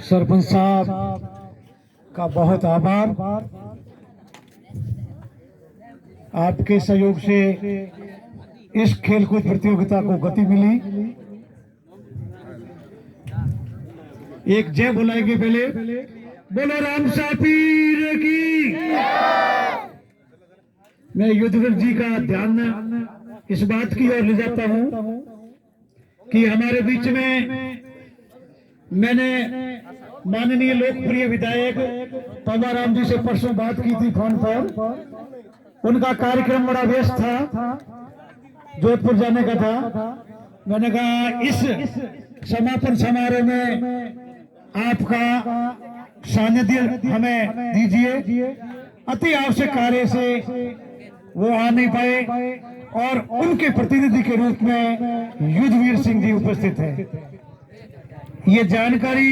सरपंच साहब का बहुत आभार। आपके सहयोग से इस खेलकूद प्रतियोगिता को गति मिली। एक जय बुलाएंगे पहले। बोलो राम पीर की। मैं युद्धवीर जी का ध्यान इस बात की ओर ले जाता हूं कि हमारे बीच में मैंने माननीय लोकप्रिय विधायक पवाराम जी से परसों बात की थी फोन पर। उनका कार्यक्रम बड़ा व्यस्त था, जोधपुर जाने का था। मैंने कहा इस समापन समारोह में आपका सानिध्य हमें दीजिए। अति आवश्यक कार्य से वो आ नहीं पाए और उनके प्रतिनिधि के रूप में युद्धवीर सिंह जी उपस्थित हैं। ये जानकारी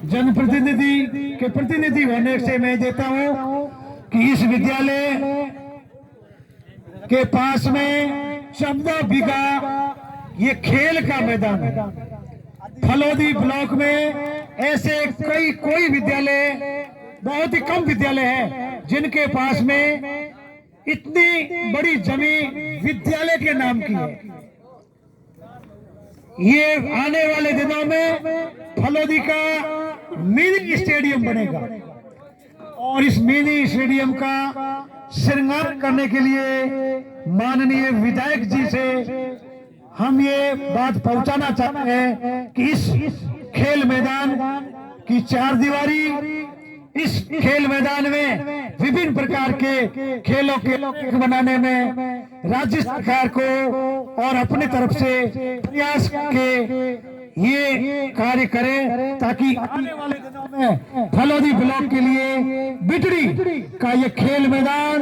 जनप्रतिनिधि के प्रतिनिधि होने से मैं देता हूं कि इस विद्यालय के पास में 14 बीघा ये खेल का मैदान है। फलोदी ब्लॉक में ऐसे कोई विद्यालय, बहुत ही कम विद्यालय है जिनके पास में इतनी बड़ी जमीन विद्यालय के नाम की है। ये आने वाले दिनों में फलोदी का मिनी स्टेडियम बनेगा और इस मिनी स्टेडियम का श्रृंगार करने के लिए माननीय विधायक जी से हम ये बात पहुंचाना चाहते हैं कि इस खेल मैदान की चार दीवारी, इस खेल मैदान में विभिन्न प्रकार के खेलों के बनाने में राज्य सरकार को और अपनी तरफ से प्रयास के ये कार्य करें ताकि आने वाले दिनों में फलोदी ब्लॉक के लिए बिटड़ी का ये खेल मैदान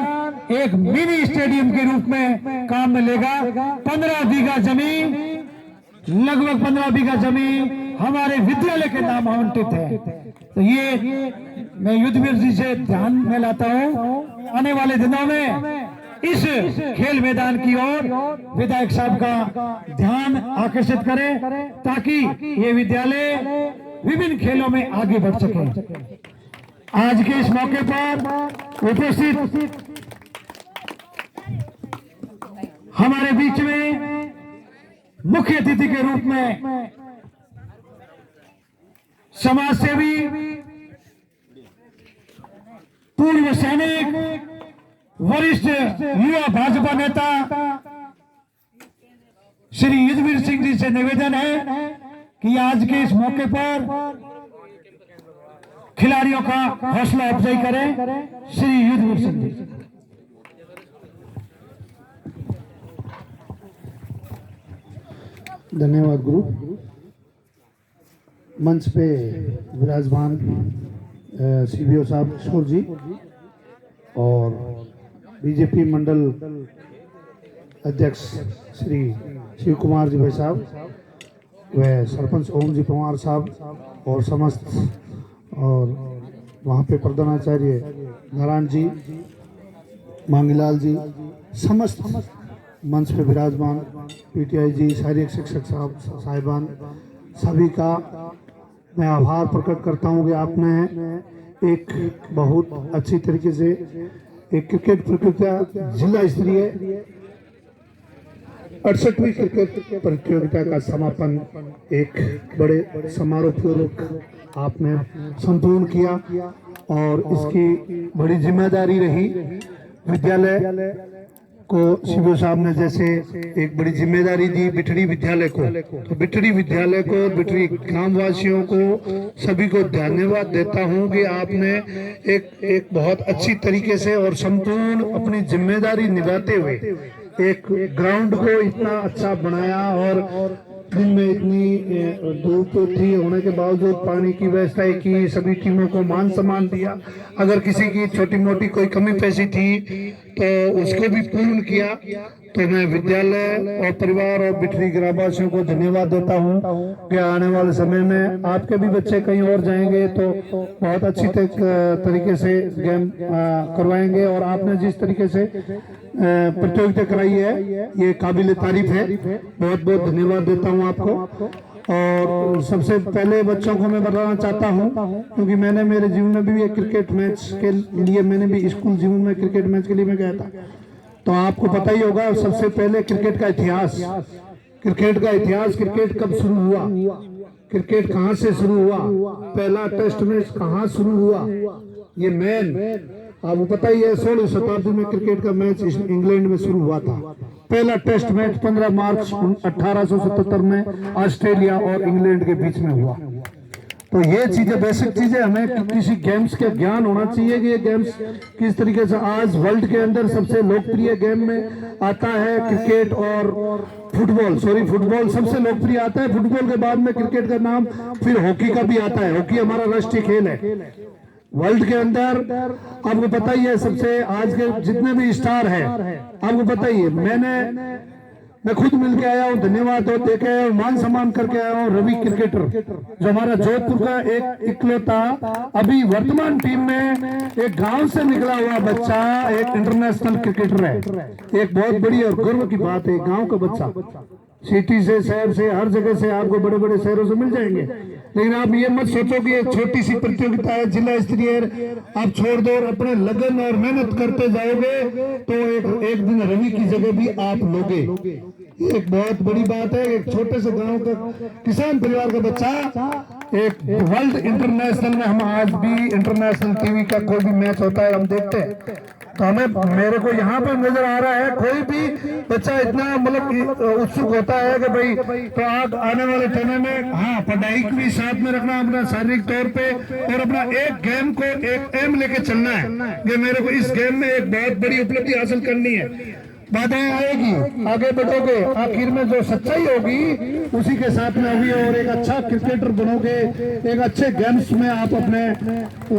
एक मिनी स्टेडियम के रूप में काम में लेगा। 15 बीघा जमीन, लगभग 15 बीघा जमीन हमारे विद्यालय के नाम आवंटित है। तो ये मैं युद्धवीर जी से ध्यान में लाता हूँ आने वाले दिनों में इस खेल मैदान की ओर विधायक साहब का ध्यान आकर्षित करें ताकि ये विद्यालय विभिन्न खेलों में आगे बढ़ सके। आज के इस मौके पर उपस्थित हमारे बीच में मुख्य अतिथि के रूप में समाज सेवी, पूर्व सैनिक, वरिष्ठ युवा भाजपा नेता श्री युद्धवीर सिंह जी से निवेदन है कि आज के इस मौके पर खिलाड़ियों का हौसला अफजाई करें। श्री युद्धवीर सिंह जी। धन्यवाद गुरु। मंच पे विराजमान सीबीओ साहब किशोर जी और बीजेपी मंडल अध्यक्ष श्री शिव कुमार जी भाई साहब, व सरपंच ओम जी पवार साहब और समस्त, और वहाँ पे प्रधानाचार्य नारायण जी, मांगीलाल जी, समस्त मंच पे विराजमान पीटीआई जी, शारीरिक शिक्षक साहब साहिबान, सभी का मैं आभार प्रकट करता हूँ कि आपने एक बहुत अच्छी तरीके से एक क्रिकेट प्रतियोगिता, जिला स्तरीय 68वीं क्रिकेट प्रतियोगिता का समापन एक बड़े समारोह पूर्वक आपने संपूर्ण किया और इसकी बड़ी जिम्मेदारी रही। विद्यालय को सीबीओ साहब ने जैसे एक बड़ी जिम्मेदारी दी बिटड़ी विद्यालय को, तो बिटड़ी विद्यालय को, बिटड़ी ग्रामवासियों को सभी को धन्यवाद देता हूं कि आपने एक बहुत अच्छी तरीके से और संपूर्ण अपनी जिम्मेदारी निभाते हुए एक ग्राउंड को इतना अच्छा बनाया और दिन में इतनी धूप थी होने के बावजूद पानी की व्यवस्था की, सभी टीमों को मान सम्मान दिया। अगर किसी की छोटी मोटी कोई कमी पेशी थी तो उसको भी पूर्ण किया। तो मैं विद्यालय और परिवार और बिटरी ग्रामवासियों को धन्यवाद देता हूं कि आने वाले समय में आपके भी बच्चे कहीं और जाएंगे तो बहुत अच्छी तरीके से गेम करवाएंगे। और आपने जिस तरीके से प्रतियोगिता कराई है ये काबिल तारीफ है। बहुत बहुत धन्यवाद देता हूं आपको। और सबसे पहले बच्चों को मैं बताना चाहता हूँ, क्योंकि मैंने मेरे जीवन में भी एक क्रिकेट मैच के लिए, मैंने भी स्कूल जीवन में क्रिकेट मैच के लिए मैं गया था। तो आपको पता ही होगा सबसे पहले क्रिकेट का इतिहास, क्रिकेट कब शुरू हुआ, क्रिकेट कहाँ से शुरू हुआ, पहला टेस्ट मैच कहाँ शुरू हुआ, ये मेन आपको पता ही है। 16वीं शताब्दी में क्रिकेट का मैच इंग्लैंड में शुरू हुआ था। पहला टेस्ट मैच 15 मार्च 1877 में ऑस्ट्रेलिया और इंग्लैंड के बीच में हुआ। तो ये चीजें, बेसिक चीजें हमें किसी गेम्स के ज्ञान होना चाहिए कि ये गेम्स किस तरीके से आज वर्ल्ड के अंदर सबसे लोकप्रिय गेम में आता है क्रिकेट और फुटबॉल। फुटबॉल सबसे लोकप्रिय आता है, फुटबॉल के बाद में क्रिकेट का नाम फिर हॉकी का भी आता है। हॉकी हमारा राष्ट्रीय खेल है वर्ल्ड के अंदर। आपको पता ही है सबसे आज के जितने भी स्टार हैं, आपको पता ही है, मैं खुद मिलके आया हूँ, धन्यवाद और देखे आया हूँ, मान सम्मान करके आया हूँ। रवि क्रिकेटर जो हमारा जोधपुर का एक इकलौता अभी वर्तमान टीम में एक गांव से निकला हुआ बच्चा एक इंटरनेशनल क्रिकेटर है। एक बहुत बड़ी और गर्व की बात है, गांव का बच्चा सिटी से, शहर से, हर जगह से आपको बड़े बड़े शहरों से मिल जाएंगे, लेकिन आप ये मत सोचो कि एक छोटी सी प्रतियोगिता है, जिला स्तरीय, आप छोड़ दो और अपने लगन और मेहनत करते जाओगे तो एक दिन रवि की जगह भी आप लोगे। एक बहुत बड़ी बात है। एक छोटे से गांव का किसान परिवार का बच्चा एक वर्ल्ड इंटरनेशनल में, हम आज भी इंटरनेशनल टीवी का कोई भी मैच होता है हम देखते हैं, तो हमें, मेरे को यहाँ पे नजर आ रहा है कोई भी बच्चा इतना मतलब उत्सुक होता है कि भाई तो आज आने वाले समय में, हाँ, पढ़ाई को भी साथ में रखना अपना शारीरिक तौर पे, और अपना एक गेम को एक एम लेके चलना है कि मेरे को इस गेम में एक बहुत बड़ी उपलब्धि हासिल करनी है। बाधाएं आएगी, आगे बढ़ोगे, आखिर में जो सच्चाई होगी उसी के साथ में होगी और एक अच्छा क्रिकेटर बनोगे, एक अच्छे गेम्स में आप अपने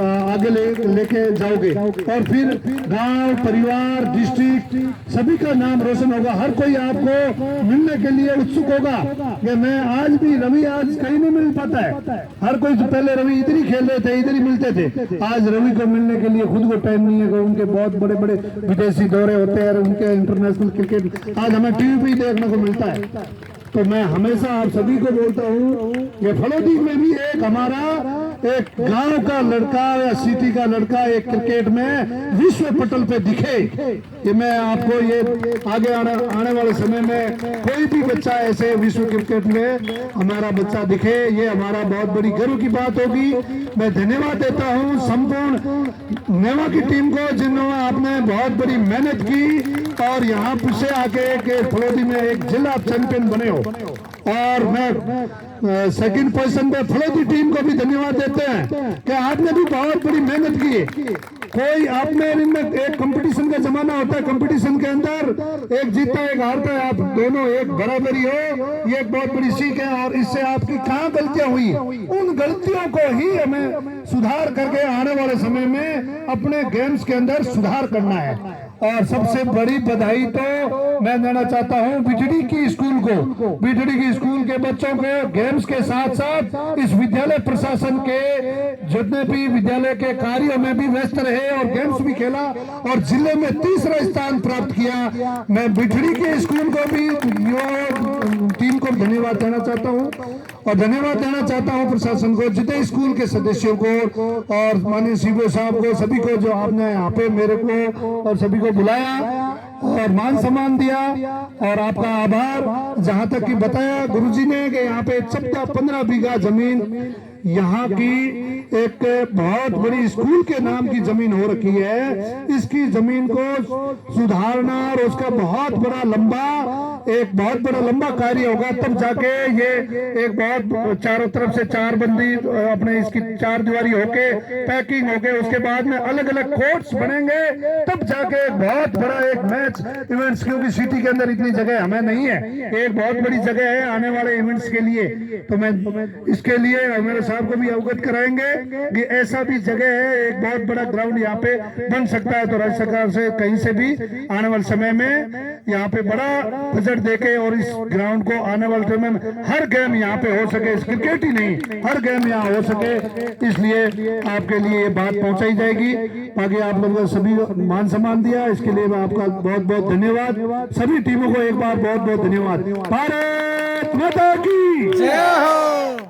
आगे लेके जाओगे और फिर गांव, परिवार, डिस्ट्रिक्ट सभी का नाम रोशन होगा। हर कोई आपको मिलने के लिए उत्सुक होगा कि मैं आज भी, रवि आज कहीं नहीं मिल पाता है। हर कोई तो पहले रवि इधर ही खेल रहे थे, इधर ही मिलते थे, आज रवि को मिलने के लिए खुद को टाइम नहीं है। उनके बहुत बड़े बड़े विदेशी दौरे होते हैं, उनके इंटरनेशनल क्रिकेट आज हमें टीवी पे देखने को मिलता है। तो मैं हमेशा आप सभी को बोलता हूँ कि फलोदी में भी एक हमारा एक गांव का लड़का या सिटी का लड़का एक क्रिकेट में विश्व पटल पे दिखे, कि मैं आपको ये आगे आने वाले समय में कोई भी बच्चा ऐसे विश्व क्रिकेट में हमारा बच्चा दिखे, ये हमारा बहुत बड़ी गर्व की बात होगी। मैं धन्यवाद देता हूँ संपूर्ण नेवा की टीम को, जिन्होंने आपने बहुत बड़ी मेहनत की और यहाँ से आके के फलोदी में एक जिला चैंपियन बने हो। और मैं सेकंड पोजीशन पे फलोदी टीम को भी धन्यवाद देते हैं कि आपने भी बहुत बड़ी मेहनत की। कोई आप में एक कंपटीशन का जमाना होता है, कंपटीशन के अंदर एक जीतता है एक हारता है, आप दोनों एक बराबरी हो, ये एक बहुत बड़ी सीख है। और इससे आपकी कहाँ गलतियां हुई, उन गलतियों को ही हमें सुधार करके आने वाले समय में अपने गेम्स के अंदर सुधार करना है। और सबसे बड़ी बधाई तो मैं देना चाहता हूं बीटीडी की स्कूल को, बीटीडी की स्कूल के बच्चों के गेम्स के साथ साथ इस विद्यालय प्रशासन के जितने भी विद्यालय के कार्यों में भी व्यस्त रहे और गेम्स भी खेला और जिले में तीसरा स्थान प्राप्त किया। मैं बीटीडी के स्कूल को भी, टीम को धन्यवाद देना चाहता हूं और धन्यवाद देना चाहता हूं प्रशासन को, जितने स्कूल के सदस्यों को और माननीय सीओ साहब को, सभी को जो आपने यहाँ पे मेरे को और सभी को बुलाया और मान सम्मान दिया। और आपका आभार। जहां तक कि बताया गुरुजी ने कि यहाँ पे 14-15 बीघा जमीन यहाँ की एक बहुत बड़ी स्कूल के नाम की जमीन हो रखी है। इसकी जमीन को सुधारना और उसका बहुत बड़ा लंबा कार्य होगा, तब जाके ये एक बहुत चारों तरफ से चार बंदी अपने इसकी चार दीवारी होके पैकिंग होके उसके बाद में अलग अलग कोर्ट्स बनेंगे, तब जाके एक बहुत बड़ा एक मैच इवेंट्स, क्योंकि सिटी के अंदर इतनी जगह हमें नहीं है, एक बहुत बड़ी जगह है आने वाले इवेंट्स के लिए। तो मैं इसके लिए मेरे साहब को भी अवगत कराएंगे कि ऐसा भी जगह है, एक बहुत बड़ा ग्राउंड यहाँ पे बन सकता है। तो राज्य सरकार से कहीं से भी आने वाले समय में यहाँ पे बड़ा बजट देके और इस ग्राउंड को आने वाले समय में हर गेम यहाँ पे हो सके, क्रिकेट ही नहीं हर गेम यहाँ हो सके, इसलिए आपके लिए ये बात पहुंचाई जाएगी। बाकी आप लोगों ने सभी मान सम्मान दिया, इसके लिए मैं आपका बहुत बहुत धन्यवाद। सभी टीमों को एक बार बहुत बहुत धन्यवाद। भारत भारत माता की जय हो।